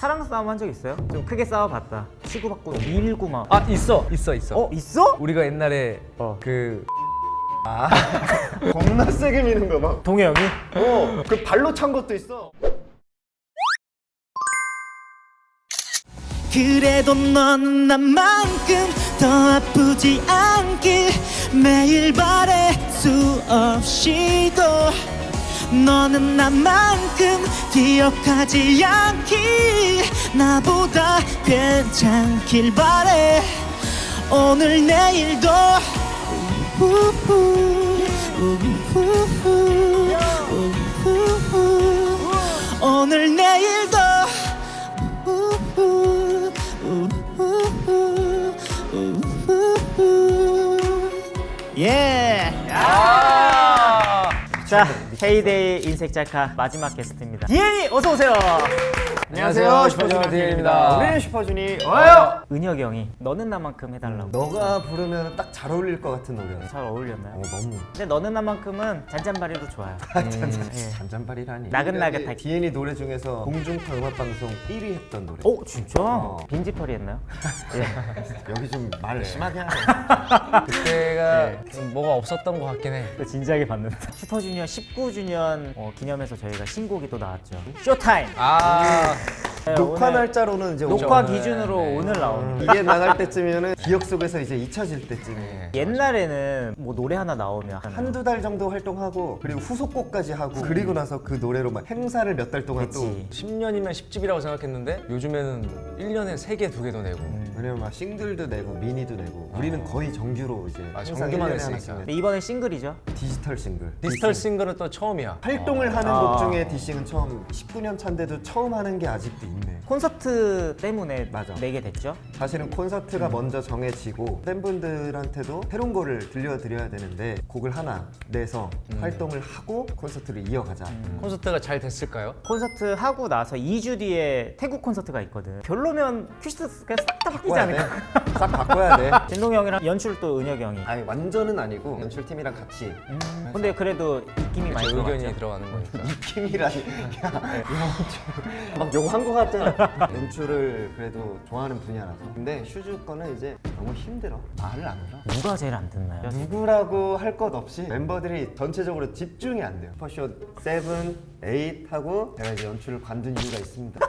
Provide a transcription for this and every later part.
사랑 싸움 한 적 있어요? 좀 크게 싸워봤다. 치고받고 밀고 막. 아 있어. 있어? 우리가 옛날에 그 겁나 세게 미는 거 막. 동해 형이? 그 발로 찬 것도 있어. 그래도 넌 나만큼 더 아프지 않길 매일 바래 수없이도 너는 나만큼 기억하지 않길 나보다 괜찮길 바래 오늘 내일도 오늘 내일도 예. 자, 헤이데이 인색 짤카 마지막 게스트입니다. 디엔이 어서 오세요. 안녕하세요, 슈퍼주니어 디엔입니다. 우리는 슈퍼주니 와요. 은혁이 형이 너는 나만큼 해달라고. 너가 부르면 딱 잘 어울릴 것 같은 노래야. 잘 어울렸나요? 너무. 근데 너는 나만큼은 잔잔바리도 좋아요. 예. 잔잔바리라니. 나긋나긋하게. 디엔이 노래 중에서 공중파 음악방송 1위 했던 노래. 오 진짜? 빈지털이 했나요? 여기 좀 말을 심하게 하네. 그때가 좀 뭐가 없었던 것 같긴 해. 또 진지하게 봤는데. 슈퍼주니어 19주년 기념해서 저희가 신곡이 또 나왔죠. 쇼타임. 네, 녹화 오늘 날짜로는 이제 녹화 오죠. 기준으로 오늘 나옵니다. 이게 나갈 때쯤이면은 기억 속에서 이제 잊혀질 때쯤이에요. 옛날에는 뭐 노래 하나 나오면 한두 달 정도 활동하고 그리고 후속곡까지 하고 그리고 나서 그 노래로 막 행사를 몇 달 동안 또 그치. 10년이면 10집이라고 생각했는데 요즘에는 1년에 3개, 2개도 내고. 왜냐면 막 싱글도 내고 미니도 내고 우리는 거의 정규로 이제 항상 정규만 1년에 했으니까. 하나씩 근데 이번에 싱글이죠. 디지털 싱글 디지털 싱글은 또 처음이야. 활동을 하는 곡 중에 디싱은 처음 19년 차인데도 처음 하는 게 아직도 있네. 콘서트 때문에 맞아. 내게 됐죠. 사실은 콘서트가 먼저 정해지고 팬분들한테도 새로운 거를 들려드려야 되는데 곡을 하나 내서 활동을 하고 콘서트를 이어가자. 콘서트가 잘 됐을까요? 콘서트 하고 나서 2주 뒤에 태국 콘서트가 있거든. 별로면 큐시트 그냥 싹 다 바뀌지 않을까? 싹 바꿔야 돼. 진동이 형이랑 연출 또 은혁이 형이. 아니 완전은 아니고 연출팀이랑 같이 근데 그래도 느낌이 많이 의견이 들어갔죠. 들어가는 거니까. 팀이라니 막 욕한 거 같잖아. 연출을 그래도 좋아하는 분야라서. 근데 슈즈 거는 이제 너무 힘들어. 말을 안 들어. 누가 제일 안 듣나요? 누구라고 할 것 없이 멤버들이 전체적으로 집중이 안 돼요. 슈퍼쇼 7, 8 하고 제가 이제 연출을 관둔 이유가 있습니다.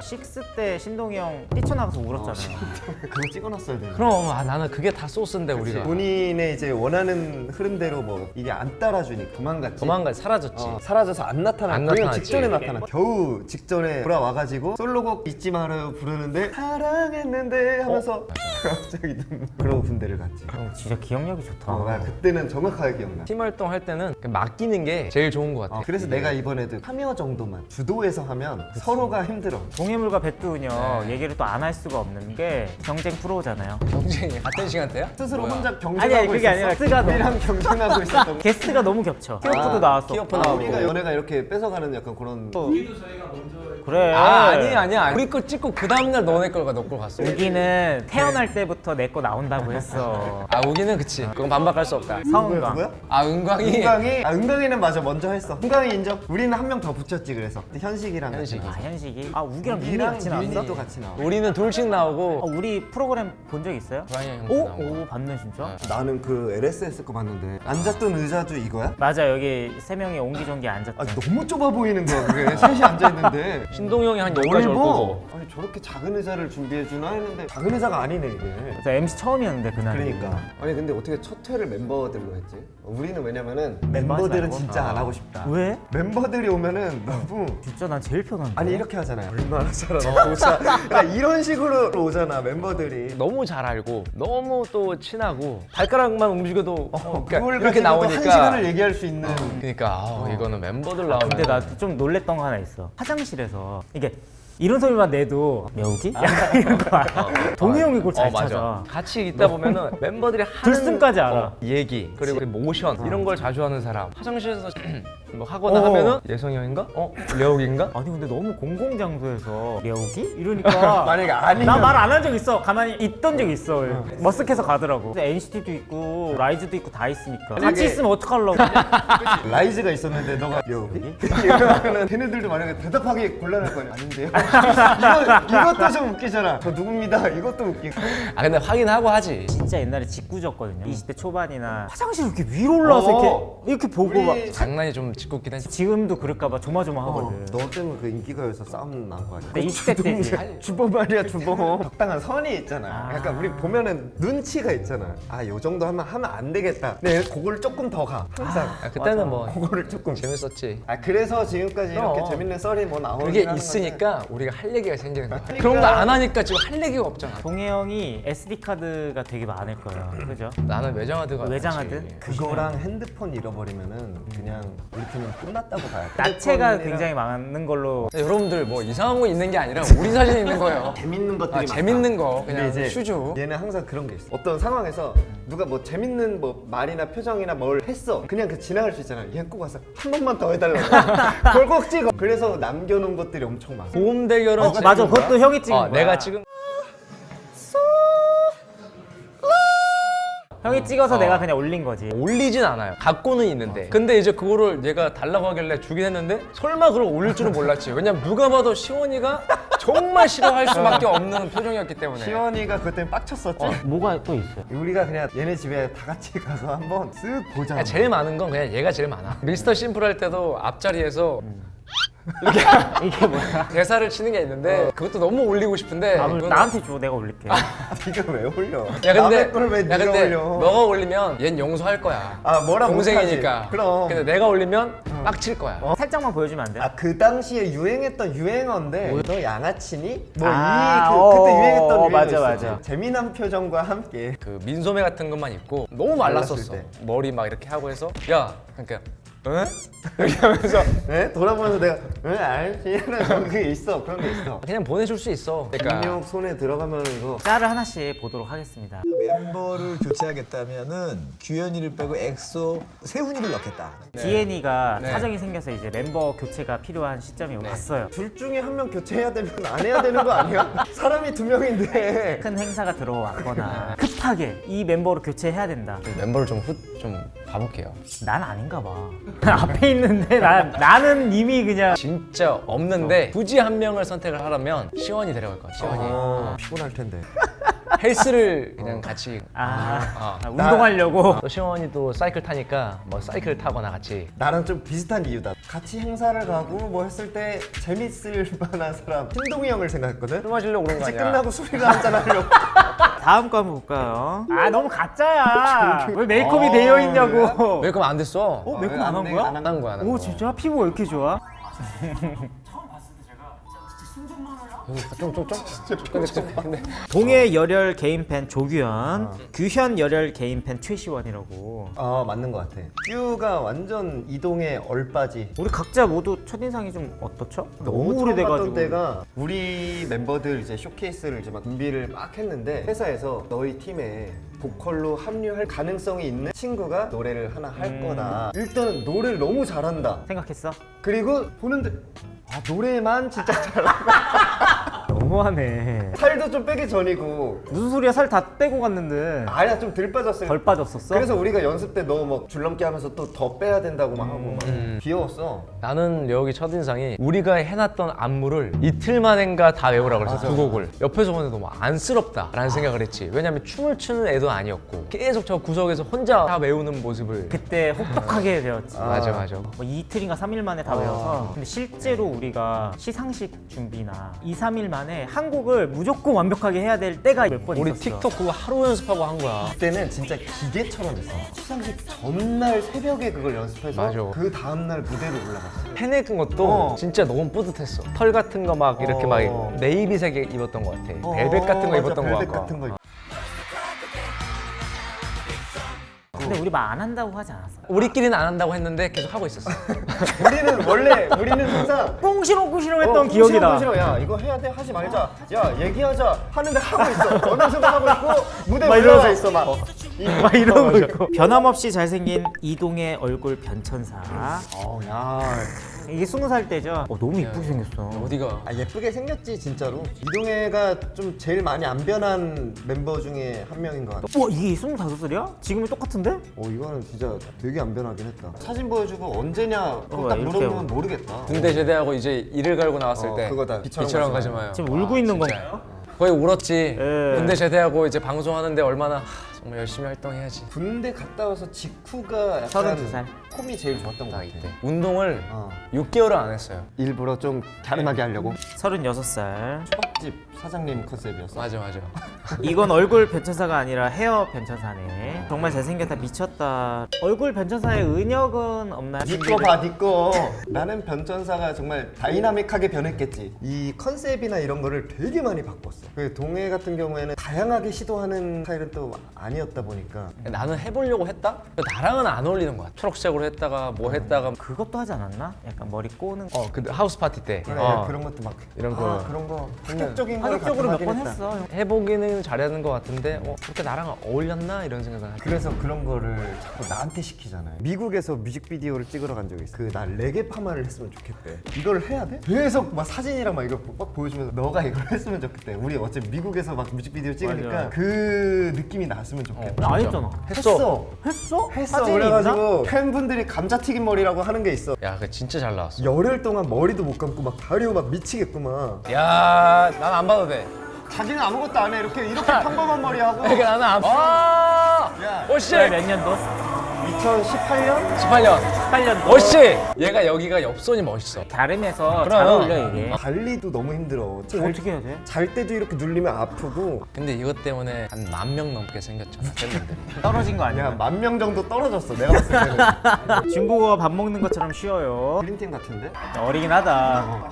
식스 때 신동이 형 뛰쳐나가서 울었잖아요. 그거 찍어놨어야 되는데. 그럼 나는 그게 다 소스인데 우리가. 본인의 이제 원하는 흐름대로 뭐 이게 안 따라주니 도망갔지. 도망가 사라졌지. 사라져서 안 나타나. 안 공연 나타났지. 직전에 나타나. 겨우 직전에 돌아와가지고 솔로곡 잊지 말아요 부르는데 사랑했는데 하면서 갑자기 눈물. 그러고 군대를 갔지. 형 진짜 기억력이 좋다. 나 그때는 정확하게 기억나. 팀 활동할 때는 그냥 맡기는 게 제일 좋은 것 같아. 그래서 내가 이번에도 참여 정도만 주도해서 하면 서로가 힘들어. 동해물과 백두은요 얘기를 또 안 할 수가 없는 게 경쟁 프로잖아요. 경쟁이 같은 시간대야? 스스로 뭐야? 혼자 경쟁하고 아니, 그게 있었어? 아니라 스가 너무- 우리랑 경쟁하고 있었던 거. 게스트가 너무 겹쳐. 키오프도 나왔어. 키오프 아, 나오고. 우리가 연애가 이렇게 뺏어가는 약간 그런. 그래. 아니야. 우리 거 찍고 그 다음날 너네 걸가 너 걸 갔어. 우기는 태어날 때부터 내 거 나온다고 했어. 우기는 그치. 그건 반박할 수 없다. 성은광. 누구야? 은광이. 은광이는 맞아 먼저 했어. 은광이 인정. 우리는 한 명 더 붙였지 그래서. 근데 현식이랑 현식이. 같이 현식이. 우기랑 민이 우기랑 같이 나왔어. 민이도 같이 나와. 우리는 돌싱 나오고 우리 프로그램 본 적 있어요? 브라이언 형도 오? 나오고. 오 봤네 진짜. 나는 그 LSS 거 봤는데 앉았던 의자도 이거야? 맞아 여기 세 명이 옹기종기 앉았죠. 너무 좁아 보이는 거야 그게. 셋이 앉아 있는데. 신동이 형이 한 10가지 올 거고. 아니 저렇게 작은 의자를 준비해 주나 했는데 작은 의자가 아니네 이게. 그래서 MC 처음이었는데 그날. 그러니까. 아니 근데 어떻게 첫 회를 멤버들로 했지? 우리는 왜냐면은 멤버 하지 멤버들은 말고? 진짜 안 하고 싶다. 왜? 멤버들이 오면은 너무 진짜 난 제일 편한데. 아니 이렇게 하잖아요. 얼마나 잘하나 보자. 약간 이런 식으로 오잖아 멤버들이. 너무 잘 알고 너무 또 친하고 발가락만 움직여도 그러니까 그걸 이렇게 가지고도 나오니까 한 시간을 얘기할 수 있는. 그러니까 이거는 멤버들 나오면 근데 나 좀 놀랬던 거 하나 있어. 화장실에서 이게 이런 소리만 내도 여기? 약간 이런 거 알아. 동희 형이 그걸 잘 맞아. 찾아. 같이 있다 보면은 멤버들이 하는 들숨까지 알아. 얘기 그리고 그 모션 이런 걸 자주 하는 사람 화장실에서 뭐 하거나 하면은 예성이 형인가? 려욱인가? 아니 근데 너무 공공장소에서 려욱이? 이러니까 만약에 아니면 나 말 안 한 적 있어. 가만히 있던 적 있어. 머쓱해서 가더라고. NCT도 있고 라이즈도 있고 다 있으니까 같이 있으면 어떡하려고. 라이즈가 있었는데 너가 여기? 이러면은 걔네들도 만약에 대답하기 곤란할 거 아니야. 아닌데요? 이것도 좀 웃기잖아. 저 누굽니다. 이것도 웃기고. 아 근데 확인하고 하지. 진짜 옛날에 직구졌거든요. 20대 초반이나 화장실 이렇게 위로 올라와서 이렇게 보고 막 장난이 좀 짓궂긴 했지. 지금도 그럴까봐 조마조마하거든. 너 때문에 그 인기가요에서 싸움 난 거 아니야? 근데 20대 때지. 주보 말이야 주보. 적당한 선이 있잖아. 약간 우리 보면은 눈치가 있잖아. 아 요 정도 하면 안 되겠다. 근데 그걸 조금 더 가. 항상. 그때는 뭐 그거를 조금. 재밌었지. 아 그래서 지금까지 이렇게 그럼. 재밌는 썰이 뭐 나오는 그게 있으니까 우리가 할 얘기가 생기는 거야. 그런 거 안 하니까 지금 할 얘기가 없잖아. 동해 형이 SD 카드가 되게 많을 거예요. 그죠? 나는 외장하드가 외장하드? 많지. 그거랑 핸드폰 잃어버리면은 그냥 우리 팀은 끝났다고 봐야 돼. 나체가 핸드폰이랑 굉장히 많은 걸로. 근데 여러분들 뭐 이상한 거 있는 게 아니라 우리 사진 있는 거예요. 재밌는 것들이 아, 많다. 재밌는 거 근데 그냥 이제 슈즈. 얘는 항상 그런 게 있어. 어떤 상황에서 누가 뭐 재밌는 뭐 말이나 표정이나 뭘 했어. 그냥 그 지나갈 수 있잖아. 얘 꼭 와서 한 번만 더 해달라고. 그걸 꼭 찍어. 그래서 남겨놓은 것들이 엄청 많아. 보험 대결은 맞아, 그것도 형이 찍은 거야. 내가 지금 형이 찍어서 내가 그냥 올린 거지. 올리진 않아요. 갖고는 있는데. 근데 이제 그거를 얘가 달라고 하길래 주긴 했는데 설마 그걸 올릴 줄은 몰랐지. 왜냐면 누가 봐도 시원이가 정말 싫어할 수밖에 없는 표정이었기 때문에. 시원이가 그때 빡쳤었지. 뭐가 또 있어요? 우리가 그냥 얘네 집에 다 같이 가서 한번 쓱 보자. 그냥 제일 많은 건 그냥 얘가 제일 많아. 미스터 심플 할 때도 앞자리에서 이게 뭐야? 대사를 치는 게 있는데 그것도 너무 올리고 싶은데 그거는- 나한테 줘, 내가 올릴게. 네가 왜 올려? 야 근데 남의 걸 왜 야 네가 근데 올려? 너가 올리면 얜 용서할 거야. 아 뭐라 동생이니까. 못하지. 그럼. 근데 내가 올리면 빡칠 거야. 살짝만 보여주면 안 돼? 아 그 당시에 유행했던 유행어인데 너 양아치니? 뭐 아, 그때 유행했던 유행어 맞아, 있었지. 맞아. 재미난 표정과 함께 그 민소매 같은 것만 입고 너무 말랐었어. 말랐을 때. 머리 막 이렇게 하고 해서 야 그러니까 응? 이렇게 하면서 네? 돌아보면서 내가 응 알지? 라는 그게 있어. 그런 게 있어. 그냥 보내줄 수 있어. 그러니까 근육 손에 들어가면 이거 짤을 하나씩 보도록 하겠습니다. 멤버를 교체하겠다면은 규현이를 빼고 엑소 세훈이를 넣겠다. 디에니가 네. 사정이 생겨서 이제 멤버 교체가 필요한 시점이 왔어요. 둘 중에 한 명 교체해야 되면 안 해야 되는 거 아니야? 사람이 두 명인데 큰 행사가 들어왔거나 급하게 이 멤버로 교체해야 된다. 멤버를 좀 봐볼게요. 난 아닌가 봐. 앞에 있는데 나는 이미 그냥 진짜 없는데 굳이 한 명을 선택을 하라면 시원이 데려갈 거야. 시원이 피곤할 텐데. 헬스를 그냥 같이. 운동하려고. 또 시원이도 사이클 타니까 뭐 사이클 타거나 같이. 나랑 좀 비슷한 이유다. 같이 행사를 가고 뭐 했을 때 재밌을 만한 사람 신동이 형을 생각했거든. 술 마시려고 그런 거 같이 아니야? 끝나고 술이나 한잔 하려고. 다음 거 한번 볼까요? 아 너무 가짜야. 왜 메이크업이 되어 있냐고. 메이크업 안 됐어. 메이크업 안 한 거야? 안 한 거야. 안 한 오 거. 진짜? 피부가 왜 이렇게 좋아? 근데 동해 열혈 개인 팬 조규현, 규현 열혈 개인 팬 최시원이라고. 맞는 것 같아. 큐가 완전 이동의 얼빠지. 우리 각자 모두 첫인상이 좀 어떻죠? 너무 처음 오래돼가지고. 봤던 때가 우리 멤버들 이제 쇼케이스를 이제 막 준비를 막 했는데 회사에서 너희 팀에 보컬로 합류할 가능성이 있는 친구가 노래를 하나 할 거다. 일단 노래를 너무 잘한다. 생각했어? 그리고 보는데 노래만 진짜 잘한다. 너무하네. 살도 좀 빼기 전이고 무슨 소리야? 살 다 떼고 갔는데 아니야 좀 덜 빠졌어요. 덜 빠졌었어? 그래서 우리가 연습 때 너 막 줄넘기 하면서 또 더 빼야 된다고 막 하고 막 귀여웠어. 나는 여기 첫인상이 우리가 해놨던 안무를 이틀 만인가 다 외우라고 그랬어. 두 곡을. 옆에서 보는데 너무 안쓰럽다라는 생각을 했지. 왜냐면 춤을 추는 애도 아니었고 계속 저 구석에서 혼자 다 외우는 모습을. 그때 혹독하게 되었지. 맞아. 뭐 이틀인가 3일 만에 다 외워서. 근데 실제로 우리가 시상식 준비나 2, 3일 만에 한 곡을 무조건 완벽하게 해야 될 때가 몇 번 우리 있었어. 틱톡 그거 하루 연습하고 한 거야. 그때는 진짜 기계처럼 했어. 시상식 전날 새벽에 그걸 연습해서 맞아. 그 다음날 무대로 올라갔어. 팬의 것도 진짜 너무 뿌듯했어. 털 같은 거 막 이렇게 막 네이비색 입었던 것 같아. 벨벳 같은 거 맞아, 입었던 거 벨벳 같고. 같은 거. 근데 우리 말 안 한다고 하지 않았어? 우리끼리는 안 한다고 했는데 계속 하고 있었어. 우리는 항상 꽁시렁꽁시렁 했던 기억이 나. 싫어. 야 이거 해야 돼 하지 말자. 야 얘기하자 하는데 하고 있어. 어느 순간 하고 있고 무대 막 올라가 이러면서 있어 막. 막 이런 거 있고 변함없이 잘생긴 이동의 얼굴 변천사. 야. 이게 20살 때죠. 너무 이쁘게 생겼어. 어디가? 아, 예쁘게 생겼지 진짜로. 이동해가 좀 제일 많이 안 변한 멤버 중에 한 명인 것 같아. 와 이게 25살이야? 지금이 똑같은데? 이거는 진짜 되게 안 변하긴 했다. 사진 보여주고 언제냐 딱 이렇게 물어보면 모르겠다. 군대 제대하고 이제 일을 갈고 나왔을 때 그거다. 비처럼 가지 마요. 지금 울고 있는 진짜요? 건가요? 거의 울었지. 예. 군대 제대하고 이제 방송하는데 얼마나 정말 열심히 활동해야지. 군대 갔다 와서 직후가 약간 32살. 폼이 제일 좋았던 것 같아. 이때 운동을 어. 6개월을 안 했어요. 일부러 좀 갸름하게 하려고. 36살. 초밥집 사장님 컨셉이었어. 맞아. 이건 얼굴 변천사가 아니라 헤어 변천사네. 정말 잘생겼다 미쳤다. 얼굴 변천사의 은혁은 없나요? 니꺼 봐, 니꺼. 나는 변천사가 정말 다이나믹하게 변했겠지. 이 컨셉이나 이런 거를 되게 많이 바꿨어. 그 동해 같은 경우에는 다양하게 시도하는 스타일은 또 아니었다 보니까. 나는 해보려고 했다? 나랑은 안 어울리는 거야. 초록색으로 했다가 뭐 했다가 그것도 하지 않았나? 약간 머리 꼬는 거. 그 하우스 파티 때 그래, 그런 것도 막 이런 거. 그런 거 파격적인 걸 파격적으로 몇 가끔 번 하긴 했다. 했어. 해보기는 잘하는 것 같은데 그렇게 나랑 어울렸나 이런 생각을 하지. 그래서 그런 거를 자꾸 나한테 시키잖아요. 미국에서 뮤직비디오를 찍으러 간 적이 있어. 나 레게 파마를 했으면 좋겠대. 이걸 해야 돼? 계속 막 사진이랑 막 이거 막 보여주면서 너가 이걸 했으면 좋겠대. 우리 어차피 미국에서 막 뮤직비디오 찍으니까 맞아. 그 느낌이 났으면 좋겠다. 안 했잖아. 했어. 했어? 했어. 사진이 그래가지고 팬분들이 감자튀김 머리라고 하는 게 있어. 야, 그 진짜 잘 나왔어. 열흘 동안 머리도 못 감고 막 가리고 막 미치겠구만. 야, 난 안 봐도 돼. 자기는 아무것도 안 해. 이렇게 평범한 머리 하고. 그러니까 나는 안. 아, 야. 오씨. 몇 년도? 2018년? 18년. 18년도. 오씨. 얘가 여기가 옆손이 멋있어. 갸름해서 잘 그럼. 어울려 이게. 관리도 너무 힘들어. 어떻게 해야 돼? 잘 때도 이렇게 눌리면 아프고. 근데 이것 때문에 한 10,000명 넘게 생겼잖아, 팬분들이. 떨어진 거 야, 아니야? 10,000명 정도 떨어졌어. 내가 봤을 때는. 중국어 밥 먹는 것처럼 쉬워요. 드림팀 같은데? 어리긴 하다.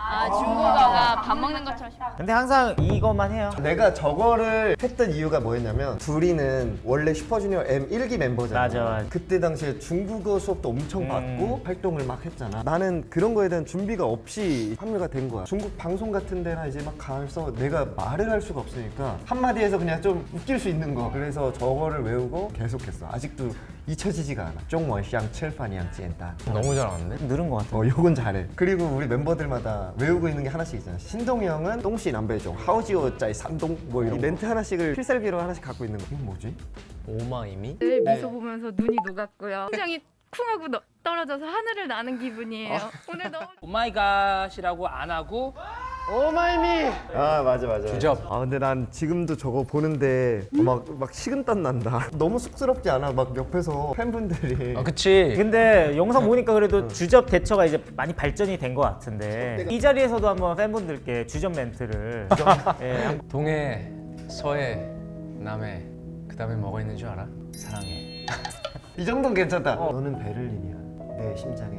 아, 중국어가 밥 먹는 것처럼 쉽다. 근데 항상 이것만 해요. 내가 저거를 했던 이유가 뭐였냐면 둘이는 원래 슈퍼주니어 M 1기 멤버잖아. 맞아. 그때 당시에 중국어 수업도 엄청 받고 활동을 막 했잖아. 나는 그런 거에 대한 준비가 없이 합류가 된 거야. 중국 방송 같은 데나 이제 막 가서 내가 말을 할 수가 없으니까 한마디에서 그냥 좀 웃길 수 있는 거. 그래서 저거를 외우고 계속했어. 아직도 잊혀지지가 않아. 中文像吃饭一样简单. 너무 잘하는데? 늘은 것 같아. 요건 잘해. 그리고 우리 멤버들마다 외우고 있는 게 하나씩 있잖아. 신동이 형은 똥시 남배종, 하우지오 짜이 산동 뭐 이런 멘트 하나씩을 필살기로 하나씩 갖고 있는 거. 이건 뭐지? 오마이미? 늘 미소 보면서 눈이 녹았고요. 심장이 쿵하고 떨어져서 하늘을 나는 기분이에요. 오늘 너무 오마이갓이라고 안 하고 아 맞아. 주접. 아 근데 난 지금도 저거 보는데 막 식은땀 난다. 너무 쑥스럽지 않아? 막 옆에서 팬분들이. 아, 그치. 근데 영상 보니까 그래도 주접 대처가 이제 많이 발전이 된 것 같은데 이 자리에서도 한번 팬분들께 주접 멘트를 예, 동해, 서해, 남해. 그 다음에 뭐가 있는 줄 알아? 사랑해. 이 정도는 괜찮다. 너는 베를린이야. 내 심장에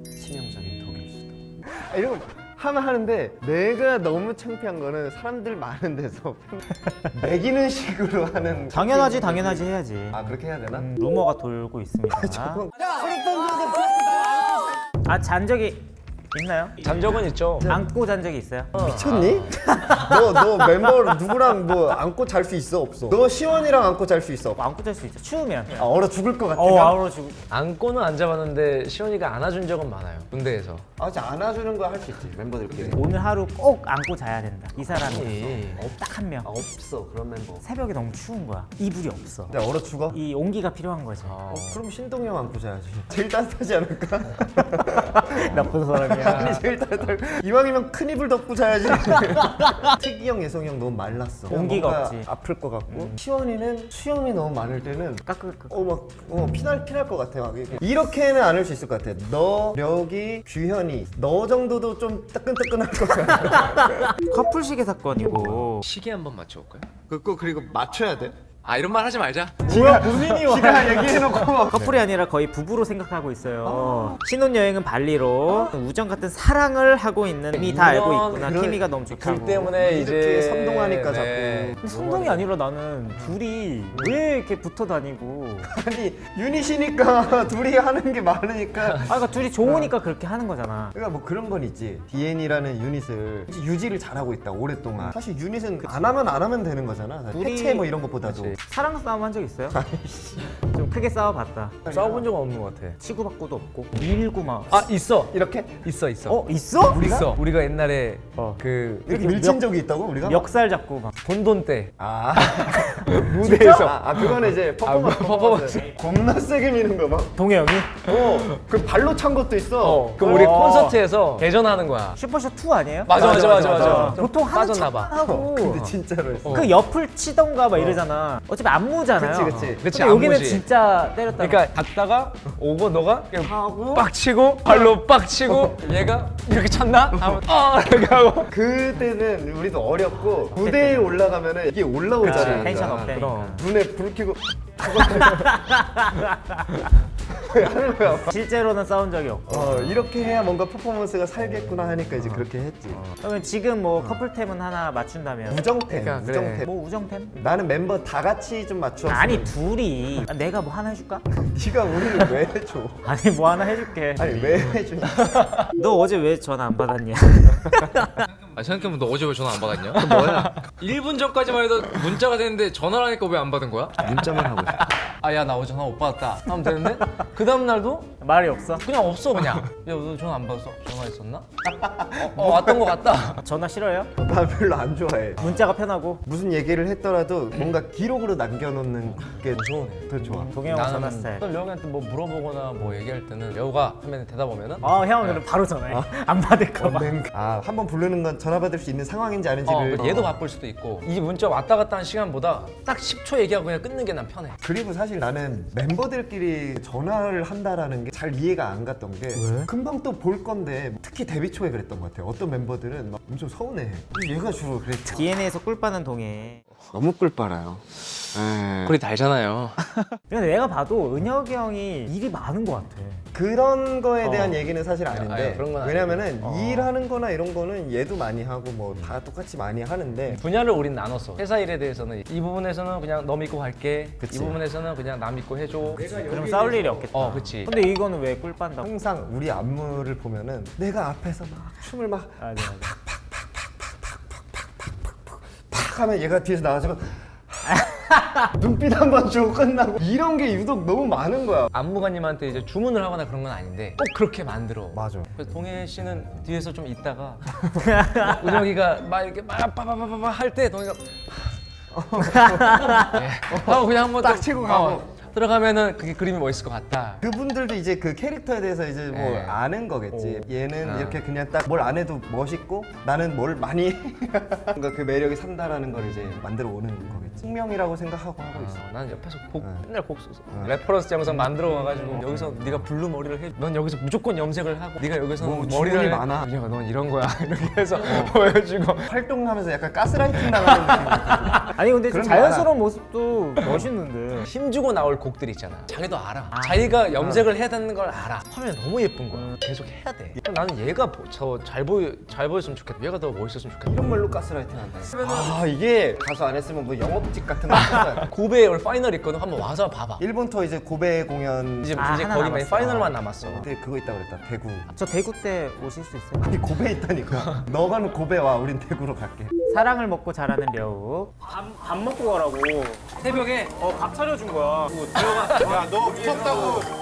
치명적인 독일 수도. 이런 거 하면 하는데 내가 너무 창피한 거는 사람들 많은 데서 매기는 식으로 하는. 당연하지 해야지. 아 그렇게 해야 되나? 루머가 돌고 있습니다. 아 잔 적이 있나요? 잔 적은 있죠. 안고 잔 적이 있어요? 미쳤니? 너 멤버 누구랑 뭐 안고 잘 수 있어 없어? 너 시원이랑 안고 잘 수 있어? 안고 잘 수 있죠. 추우면. 아, 얼어 죽을 것 같으면? 아우로 주고. 안고는 안 잡았는데 시원이가 안아준 적은 많아요. 군대에서. 아직 안아주는 거 할 수 있지 멤버들끼리. 오늘 하루 꼭 안고 자야 된다. 이 사람이 그치. 딱 한 명. 없어 그런 멤버. 새벽에 너무 추운 거야. 이불이 없어. 근데 얼어 죽어? 이 온기가 필요한 거지. 그럼 신동이 형 안고 자야지. 제일 따뜻하지 않을까? 나쁜 사람이야. 아니 제일 따뜻할. 이왕이면 큰 이불 덮고 자야지. 특이 형, 예성이 형 너무 말랐어. 온기가 뭔가 없지. 아플 것 같고. 시원이는 수염이 너무 많을 때는 피날 것 같아. 막 이렇게는 안 할 수 있을 것 같아. 너, 력이, 규현이, 너 정도도 좀 따끈따끈할 것 같아. 커플 시계 사건이고 시계 한번 맞춰볼까요? 그리고 맞춰야 돼. 아 이런 말 하지 말자. 지가 얘기해놓고 커플이 아니라 거의 부부로 생각하고 있어요. 신혼여행은 발리로 우정 같은 사랑을 하고 있는 이미 다 알고 있구나. 그런- 케미가 너무 좋다고. 그 때문에 이렇게 이제 선동하니까 네. 근데 선동이 아니라 나는 둘이 왜 이렇게 붙어 다니고 아니 유닛이니까 둘이 하는 게 많으니까 그러니까 둘이 좋으니까 그렇게 하는 거잖아. 그러니까 뭐 그런 건 있지. DN이라는 유닛을 유지를 잘하고 있다 오랫동안. 사실 유닛은 안 하면 되는 거잖아. 둘이- 해체 뭐 이런 것보다도. 그치. 사랑 싸움 한 적 있어요? 좀 크게 싸워봤다. 싸워본 적은 없는 것 같아. 치고받고도 없고 밀고 막. 아 있어. 이렇게 있어. 있어? 있어. 우리가 옛날에 그 이렇게 밀친 적이 있다고 우리가? 멱살 잡고 막. 돈돈 때 아 무대에서 그거는 이제 퍼포먼스. 퍼포먼스. 겁나 세게 미는 거 막. 동해 형이 그 발로 찬 것도 있어. 그 우리 어. 콘서트에서 대전하는 거야. 슈퍼쇼 2 아니에요? 맞아. 좀 보통 하는 빠졌나 봐. 척만 하고 근데 진짜로 했어. 그 옆을 치던가 막 이러잖아. 어차피 안무잖아요. 그치. 그치, 근데 여기는 안무지. 진짜 때렸다. 그러니까 갔다가 오고 너가 하고 빡치고 발로 빡치고 얘가 이렇게 쳤나? 하면 이렇게 하고 그때는 우리도 어렸고 무대에 올라가면은 이게 올라오잖아. 텐션 그러니까. 업되니까. 눈에 불 켜고 하는 거야. 실제로는 싸운 적이 없고. 이렇게 해야 뭔가 퍼포먼스가 살겠구나 하니까 이제 그렇게 했지. 그러면 지금 뭐 커플템은 하나 맞춘다면 우정템, 그러니까 그래. 우정템. 뭐 우정템? 나는 멤버 다 같이 좀 맞추었어. 아니 둘이 내가 뭐 하나 해줄까? 네가 우리를 왜 해줘? 아니 뭐 하나 해줄게. 아니 왜 해주냐? 너 어제 왜 전화 안 받았냐? 아 생각해보면 너 어제 왜 전화 안 받았냐? 뭐야? 1분 전까지만 해도 문자가 됐는데 전화를 하니까 왜 안 받은 거야? 문자만 하고 싶어. 아 야 나 어제 전화 못 받았다 하면 되는데 그 다음 날도 말이 없어? 그냥 없어 그냥. 야 너 전화 안 받았어? 전화했었나? 왔던 거 같다. 전화 싫어요? 나 별로 안 좋아해. 문자가 편하고. 무슨 얘기를 했더라도 뭔가 기록으로 남겨놓는 게 좋네. 더 좋아. 동해 형 전화 스타일. 여우한테 뭐 물어보거나 뭐 얘기할 때는 여우가 하면 대답 오면은 형 그럼 바로 전화해. 안 받을까 봐. 한 번 부르는 건 전화 받을 수 있는 상황인지 아닌지를. 얘도 바쁠 수도 있고 이 문자 왔다 갔다 하는 시간보다 딱 10초 얘기하고 그냥 끊는 게 난 편해. 그리고 사실 나는 멤버들끼리 전화를 한다라는 게 잘 이해가 안 갔던 게 금방 또 볼 건데 특히 데뷔 초에 그랬던 것 같아요. 어떤 멤버들은 막 엄청 서운해. 얘가 주로 그랬지. DNA에서 꿀 빠는 동해. 너무 꿀 빨아요. 꿀이 달잖아요. 근데 내가 봐도 은혁이 형이 일이 많은 것 같아. 그런 거에 대한 얘기는 사실 아닌데 아니, 그런 건 왜냐면은 일하는 거나 이런 거는 얘도 많이 하고 뭐 다 똑같이 많이 하는데 분야를 우린 나눴어. 회사 일에 대해서는 이 부분에서는 그냥 너 믿고 갈게. 그치. 이 부분에서는 그냥 나 믿고 해줘. 그럼 싸울 일이 없겠다. 그치. 근데 이거는 왜 꿀 빤다고? 항상 우리 안무를 보면은 내가 앞에서 막 춤을 막 팍 맞아. 하면 얘가 뒤에서 나와서 눈빛 한 번 주고 끝나고 이런 게 유독 너무 많은 거야. 안무가님한테 이제 주문을 하거나 그런 건 아닌데 꼭 그렇게 만들어. 맞아. 그래서 동해 씨는 뒤에서 좀 있다가 은혁이가 막 이렇게 막 빠바바바바 할 때 동해가 하고 그냥 한번 딱 치고 가고. 들어가면은 그게 그림이 멋있을 것 같다. 그분들도 이제 그 캐릭터에 대해서 이제 뭐 네. 아는 거겠지. 얘는 이렇게 그냥 딱 뭘 안 해도 멋있고 나는 뭘 많이 뭔가 그 매력이 산다라는 걸 이제 만들어 오는 거겠지. 숙명이라고 생각하고 하고 있어. 난 옆에서 맨날 곡 레퍼런스 영상 만들어 와가지고 여기서 네가 블루 머리를 해. 넌 여기서 무조건 염색을 하고 네가 여기서 뭐 머리를 주문이 해. 많아. 은혁아 넌 이런 거야 이렇게 해서 보여주고. 활동하면서 약간 가스라이팅 당하는 느낌. 아니 근데 좀 그런 게 자연스러운 모습도 멋있는데. 힘주고 나올 곡들 있잖아. 자기도 알아. 자기가 염색을 해야 되는 걸 알아. 화면에 너무 예쁜 거야. 계속 해야 돼. 나는 얘가 잘 보였으면 좋겠다. 얘가 더 멋있었으면 좋겠다. 이런 말로 가스라이팅 한다. 아 이게 가수 안 했으면 뭐 영업직 같은 거 했어요. 고베 올 파이널 있거든. 한번 와서 봐봐. 일본 투어 이제 고베 공연 이제 하나 거기만 남았어. 파이널만 남았어. 그때 그거 있다 그랬다. 대구. 저 대구 때 오실 수 있어요? 아니 고베 있다니까. 너가는 고베 와. 우린 대구로 갈게. 사랑을 먹고 자라는 려우. 밥 먹고 가라고. 새벽에 밥 차려준 거야. 야너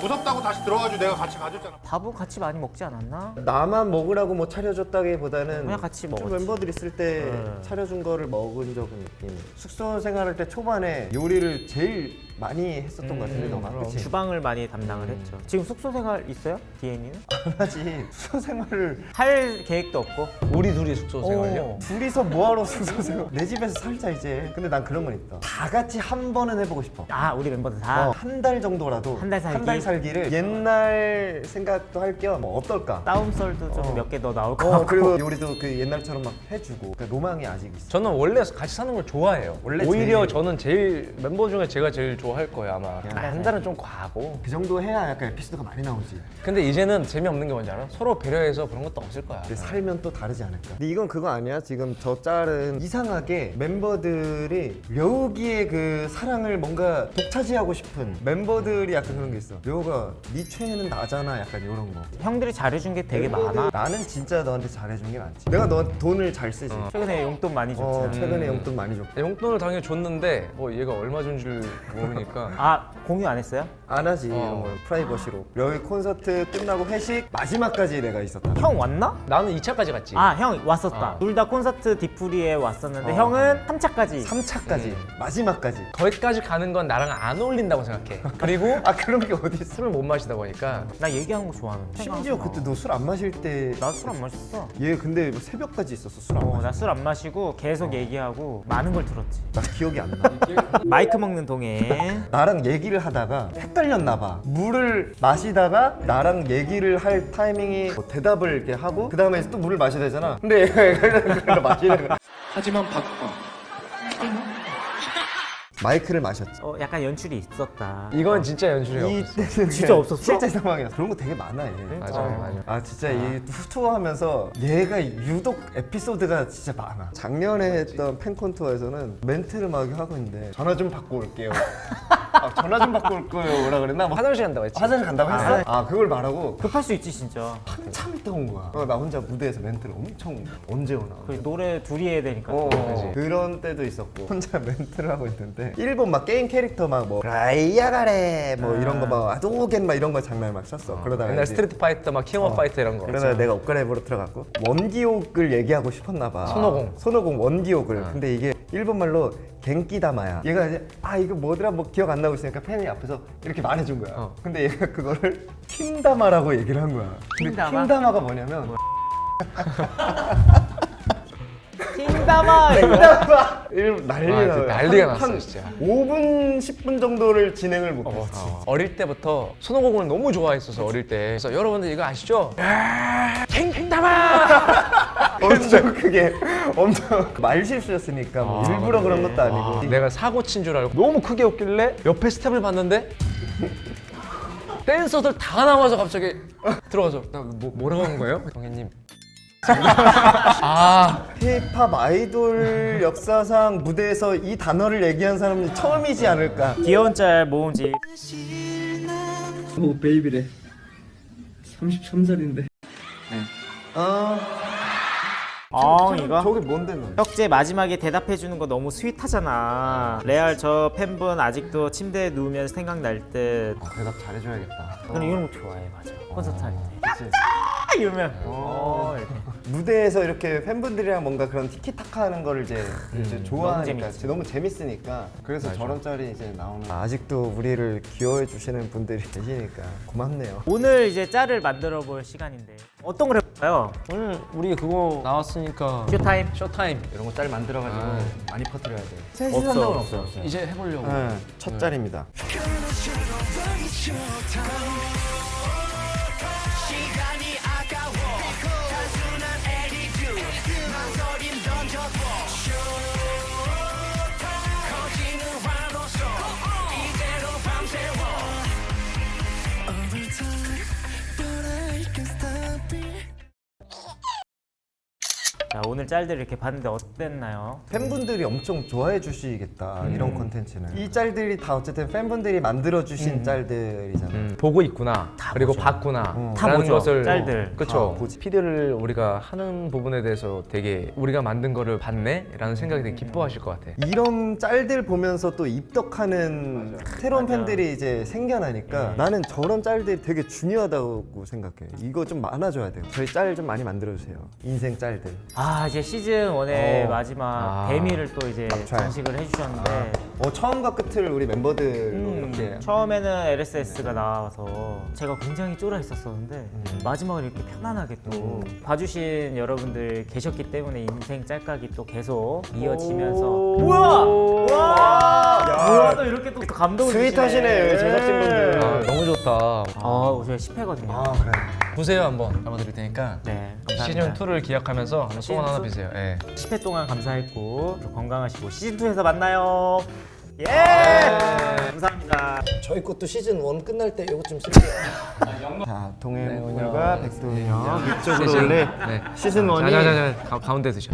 무섭다고 다시 들어가지고 내가 같이 가줬잖아. 밥은 같이 많이 먹지 않았나? 나만 먹으라고 뭐 차려줬다기보다는 그냥 같이 좀 먹었지. 멤버들 있을 때 차려준 거를 먹은 적은 있긴. 숙소 생활할 때 초반에 요리를 제일 많이 했었던 것 같은데 너가 그치? 주방을 많이 담당을 했죠. 지금 숙소 생활 있어요? DN이는? 하지. 숙소 생활을 할 계획도 없고. 우리 둘이 숙소 생활이요? 둘이서 뭐하러 숙소 생활? 내 집에서 살자 이제. 근데 난 그런 건 있다. 다 같이 한 번은 해보고 싶어. 아 우리 멤버들 다 한 달 정도라도 한달 살기? 한 달 살기를 옛날 생각도 할 겸 뭐 어떨까? 다운썰도 좀 몇 개 더 나올 것 같고. 그리고 우리도 그 옛날처럼 막 해주고 그 로망이 아직 있어. 저는 원래 같이 사는 걸 좋아해요. 원래 오히려 제일- 저는 제일 멤버 중에 제가 제일 좋아할 거예요 아마. 한 달은 좀 과하고. 그 정도 해야 약간 에피소드가 많이 나오지. 근데 이제는 재미없는 게 뭔지 알아? 서로 배려해서 그런 것도 없을 거야. 근데 살면 또 다르지 않을까. 근데 이건 그거 아니야? 지금 저 짤은 이상하게 멤버들이 려욱이의 그 사랑을 뭔가 독차지하고 싶은 멤버들이 약간 그런 게 있어. 려욱아, 네 최애는 나잖아. 약간 이런 거. 형들이 잘해준 게 되게 많아. 나는 진짜 너한테 잘해준 게 많지. 내가 너 돈을 잘 쓰지. 최근에 용돈 많이 줬잖아. 최근에 용돈 많이 줬고. 용돈을 당연히 줬는데 뭐 얘가 얼마 준 줄 모르니까 아 공유 안 했어요? 안 하지. 이런 거 프라이버시로. 려욱 콘서트 끝나고 회식 마지막까지 내가 있었다. 형 왔나? 나는 2차까지 갔지. 아 형 왔었다. 둘 다 콘서트 디프리에 왔었는데 어. 형은 3차까지. 3차까지. 마지막까지. 거기까지 가는 건 나랑 안 어울린다고 생각해. 그리고 아 그런 게 어디 있어? 술을 못 마시다 보니까 나 얘기하는 거 좋아하는데. 심지어 그때 너 술 안 마실 때. 나 술 안 마셨어. 얘 근데 뭐 새벽까지 있었어. 술 안 마시고. 나 술 안 마시고 계속 얘기하고 많은 걸 들었지. 나 기억이 안 나. 마이크 먹는 동에 나랑 얘기를 하다가 헷갈렸나 봐. 물을 마시다가 나랑 얘기를 할 타이밍이 뭐 대답을 이렇게 하고 그 다음에 또 물을 마셔야 되잖아. 근데 얘가 헷갈려서 마시다가 하지만 박 마이크를 마셨지. 약간 연출이 있었다. 이건 진짜 연출이에요. 이때는 진짜 없었어? 실제 상황이었어. 그런 거 되게 많아 얘. 맞아요. 아 진짜 이 투어하면서 얘가 유독 에피소드가 진짜 많아. 작년에 했던 팬콘 투어에서는 멘트를 막 하고 있는데 전화 좀 받고 올게요. 아, 전화 좀 받고 올 거예요. 뭐라 그랬나? 뭐 화장실 간다고 했지. 화장실 간다고 했어? 아 그걸 말하고 급할 수 있지 진짜. 한참 있다 온 거야. 나 혼자 무대에서 멘트를 엄청 언제 오나. 그 노래 둘이 해야 되니까. 그런 때도 있었고 혼자 멘트를 하고 있는데 일본 막 게임 캐릭터 막 뭐 라이아가레 뭐 이런 거 막 아도겐 막 이런 거 장난 막 쳤어. 그러다가 옛날 이제 스트리트 파이터 막 킹 오브 파이터 이런 거. 그러다가 내가 옷갈아입으러 들어갔고 원기옥을 얘기하고 싶었나 봐. 손오공 원기옥을. 근데 이게 일본말로 갱끼다마야. 얘가 이제 이거 뭐더라 뭐 기억 안 나고 있으니까 팬이 앞에서 이렇게 말해준 거야. 근데 얘가 그거를 킹다마라고 얘기를 한 거야. 근데 킹다마? 킹다마가 뭐냐면 킹다마. 난리가 났어, 한 진짜. 5분 10분 정도를 진행을 못했어. 어릴 때부터 손오공을 너무 좋아했어서 어릴 때. 그래서 여러분들 이거 아시죠? 킹킹다마! 엄청 크게 엄청 말 실수였으니까 뭐 일부러 그런 것도 아니고. 내가 사고 친 줄 알고 너무 크게 웃길래 옆에 스텝을 봤는데 댄서들 다 나와서 갑자기 들어가서 나 뭐라고 한 거예요? 동현님. K-팝 아이돌 역사상 무대에서 이 단어를 얘기한 사람이 처음이지 않을까. 귀여운 짤 모음집. 오 베이비래 33살인데 이거 저게 뭔데 너? 혁재 마지막에 대답해 주는 거 너무 스윗하잖아. 레알 저 팬분 아직도 침대에 누우면 생각날 듯. 대답 잘해줘야겠다. 저는 이런 거 좋아해. 맞아. 콘서트 할 때. 이러면 이렇게. 무대에서 이렇게 팬분들이랑 뭔가 그런 티키타카 하는 거를 이제 좋아하니까 너무 재밌으니까 그래서 저런 짤이 이제 나오는. 아직도 우리를 귀여워해 주시는 분들이 계시니까 고맙네요. 오늘 이제 짤을 만들어 볼 시간인데 어떤 걸 해볼까요? 오늘 우리 그거 나왔으니까 쇼타임. 쇼타임 이런 거 짤 만들어가지고 많이 퍼뜨려야 돼. 없어. 이제 해보려고. 첫 짤입니다. 자, 오늘 짤들 이렇게 봤는데 어땠나요? 팬분들이 엄청 좋아해 주시겠다 이런 콘텐츠는. 이 짤들이 다 어쨌든 팬분들이 만들어 주신 짤들이잖아. 보고 있구나. 그리고 보죠. 봤구나. 다 라는 보죠, 것을 짤들. 그렇죠. 다 보지. 피드를 우리가 하는 부분에 대해서 되게 우리가 만든 거를 봤네라는 생각이 되게 기뻐하실 것 같아. 이런 짤들 보면서 또 입덕하는 새로운 팬들이 이제 생겨나니까 나는 저런 짤들이 되게 중요하다고 생각해. 이거 좀 많아져야 돼요. 저희 짤 좀 많이 만들어주세요. 인생 짤들. 이제 시즌 1의 어. 마지막 데미를 또 이제 장식을 해주셨는데 처음과 끝을 우리 멤버들로 이렇게. 처음에는 LSS가 나와서 제가 굉장히 쫄아 있었었는데 마지막을 이렇게 편안하게 또 봐주신 여러분들 계셨기 때문에 인생 짤각이 또 계속 이어지면서 야 뭐야 또 이렇게 또 감동을 스윗하시네 제작진분들. 너무 좋다. 저희 10회거든요. 그래. 보세요 한번 잡아드릴 테니까. 네, 시즌 감사합니다. 2를 기약하면서 한번 소원 하나 비세요. 예. 10회 동안 감사했고 건강하시고 시즌 2에서 만나요. 예! 감사합니다. 저희 것도 시즌 1 끝날 때 이거 좀 쓸게요. 자, 동해물과 백두운영 위쪽으로 시즌. 원래 네. 시즌 1이 자자자자 가운데 드셔.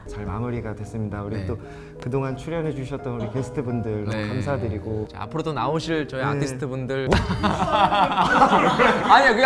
잘 마무리가 됐습니다. 우리 네. 또 그동안 출연해 주셨던 우리 게스트분들 너무 네. 감사드리고 자, 앞으로도 나오실 저희 네. 아티스트 분들. 아니야 그게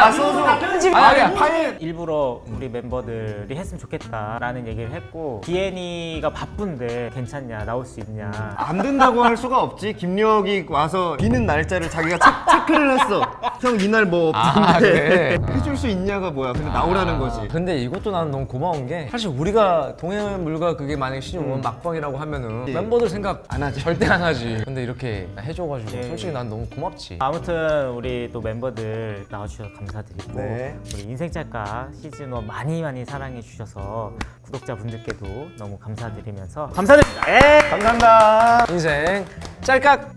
아니야. 일부러 우리 멤버들이 했으면 좋겠다라는 얘기를 했고 기엔이가 바쁜데 괜찮냐 나올 수 있냐 안 된다고 할 수가 없지. 김력이 와서 비는 날짜를 자기가 체크를 했어. 형 이날 뭐 없는데 그래? 해줄 수 있냐가 뭐야. 근데 나오라는 거지. 근데 이것도 나는 너무 고마운 게 사실 우리가 동해물과 그게 만약에 시즌 1 막방이라고 하면은 예. 멤버들 생각 안 하지. 절대 안 하지. 근데 이렇게 해줘가지고 예. 솔직히 난 너무 고맙지. 아무튼 우리 또 멤버들 나와주셔서 감사드리고 네. 우리 인생짤까 시즌 1 많이 사랑해 주셔서 구독자분들께도 너무 감사드리면서 감사드립니다. 예! 감사합니다. 인생 짤깍.